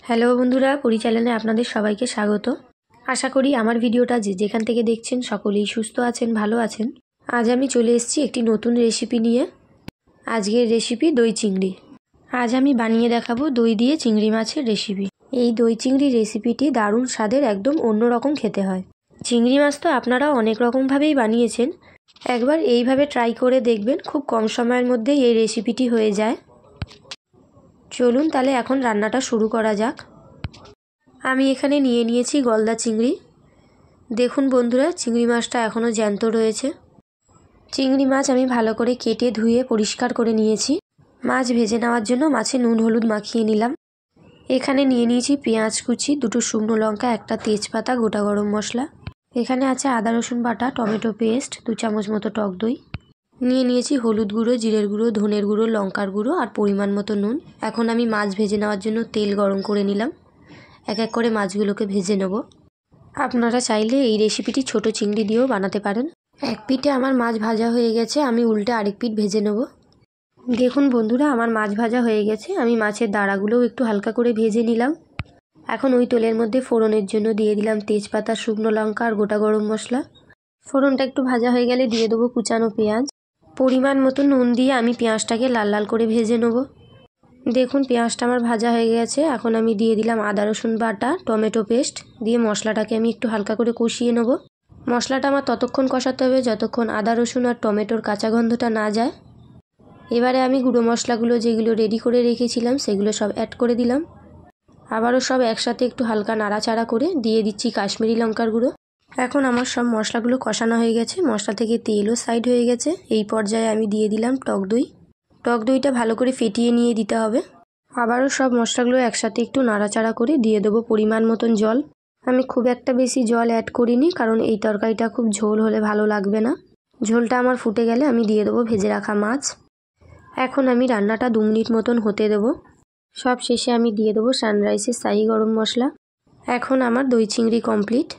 Hello বন্ধুরা, পরিচালনে আপনাদের সবাইকে স্বাগত। আশা করি আমার ভিডিওটা যেখান থেকে দেখছেন সকলেই সুস্থ আছেন, ভালো আছেন। আজ আমি চলে এসেছি একটি নতুন রেসিপি নিয়ে। আজকের রেসিপি দই চিংড়ি। আজ আমি বানিয়ে দেখাবো দই দিয়ে চিংড়ি মাছের রেসিপি। এই দই চিংড়ি রেসিপিটি দারুণ স্বাদের, একদম অন্যরকম খেতে হয়। চিংড়ি মাছ তো আপনারা অনেক রকমভাবেই বানিয়েছেন, একবার এইভাবে ট্রাই করে দেখবেন, খুব কম সময়ের মধ্যেই এই রেসিপিটি হয়ে যায়। চলুন তাহলে এখন রান্নাটা শুরু করা যাক। আমি এখানে নিয়ে নিয়েছি গলদা চিংড়ি। দেখুন বন্ধুরা, চিংড়ি মাছটা এখনও জ্যান্ত রয়েছে। চিংড়ি মাছ আমি ভালো করে কেটে ধুয়ে পরিষ্কার করে নিয়েছি। মাছ ভেজে নেওয়ার জন্য মাছে নুন হলুদ মাখিয়ে নিলাম। এখানে নিয়ে নিয়েছি পেঁয়াজ কুচি, 2টো শুকনো লঙ্কা, 1টা তেজপাতা, গোটা গরম মশলা। এখানে আছে আদা রসুন বাটা, টমেটো পেস্ট, 2 চামচ মতো টক দই। নিয়ে নিয়েছি হলুদ গুঁড়ো, জিরের গুঁড়ো, ধনের গুঁড়ো, লঙ্কার গুঁড়ো আর পরিমাণ মতো নুন। এখন আমি মাছ ভেজে নেওয়ার জন্য তেল গরম করে নিলাম। এক এক করে মাছগুলোকে ভেজে নেব। আপনারা চাইলে এই রেসিপিটি ছোট চিংড়ি দিয়েও বানাতে পারেন। এক পিঠে আমার মাছ ভাজা হয়ে গেছে, আমি উল্টে আরেক পিঠ ভেজে নেব। দেখুন বন্ধুরা, আমার মাছ ভাজা হয়ে গেছে। আমি মাছের দাঁড়াগুলোও একটু হালকা করে ভেজে নিলাম। এখন ওই তেলের মধ্যে ফোড়নের জন্য দিয়ে দিলাম তেজপাতা, শুকনো লঙ্কা আর গোটা গরম মশলা। ফোড়নটা একটু ভাজা হয়ে গেলে দিয়ে দেবো কুচানো পেঁয়াজ। পরিমাণ মতো নুন দিয়ে আমি পেঁয়াজটাকে লাল লাল করে ভেজে নেব। দেখুন পেঁয়াজটা আমার ভাজা হয়ে গেছে। এখন আমি দিয়ে দিলাম আদা রসুন বাটা, টমেটো পেস্ট দিয়ে মশলাটাকে আমি একটু হালকা করে কষিয়ে নেব। মশলাটা আমার ততক্ষণ কষাতে হবে যতক্ষণ আদা রসুন আর টমেটোর কাঁচা গন্ধটা না যায়। এবারে আমি গুঁড়ো মশলাগুলো যেগুলো রেডি করে রেখেছিলাম সেগুলো সব অ্যাড করে দিলাম। আবারও সব একসাথে একটু হালকা নাড়াচাড়া করে দিয়ে দিচ্ছি কাশ্মীরি লঙ্কার গুঁড়ো। এখন আমার সব মশলাগুলো কষানো হয়ে গেছে, মশলা থেকে তেলও সাইড হয়ে গেছে। এই পর্যায়ে আমি দিয়ে দিলাম টক দই। টক দইটা ভালো করে ফেটিয়ে নিয়ে দিতে হবে। আবারও সব মশলাগুলো একসাথে একটু নাড়াচাড়া করে দিয়ে দেবো পরিমাণ মতন জল। আমি খুব একটা বেশি জল অ্যাড করিনি, কারণ এই তরকারিটা খুব ঝোল হলে ভালো লাগবে না। ঝোলটা আমার ফুটে গেলে আমি দিয়ে দেবো ভেজে রাখা মাছ। এখন আমি রান্নাটা 2 মিনিট মতন হতে দেবো। সব শেষে আমি দিয়ে দেবো সানরাইসের শাহি গরম মশলা। এখন আমার দই চিংড়ি কমপ্লিট।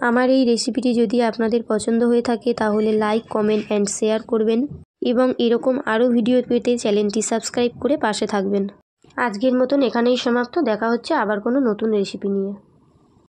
আমার এই রেসিপিটি যদি আপনাদের পছন্দ হয়ে থাকে তাহলে লাইক, কমেন্ট অ্যান্ড শেয়ার করবেন এবং এরকম আরও ভিডিও পেতে চ্যানেলটি সাবস্ক্রাইব করে পাশে থাকবেন। আজকের মতন এখানেই সমাপ্ত। দেখা হচ্ছে আবার কোনো নতুন রেসিপি নিয়ে।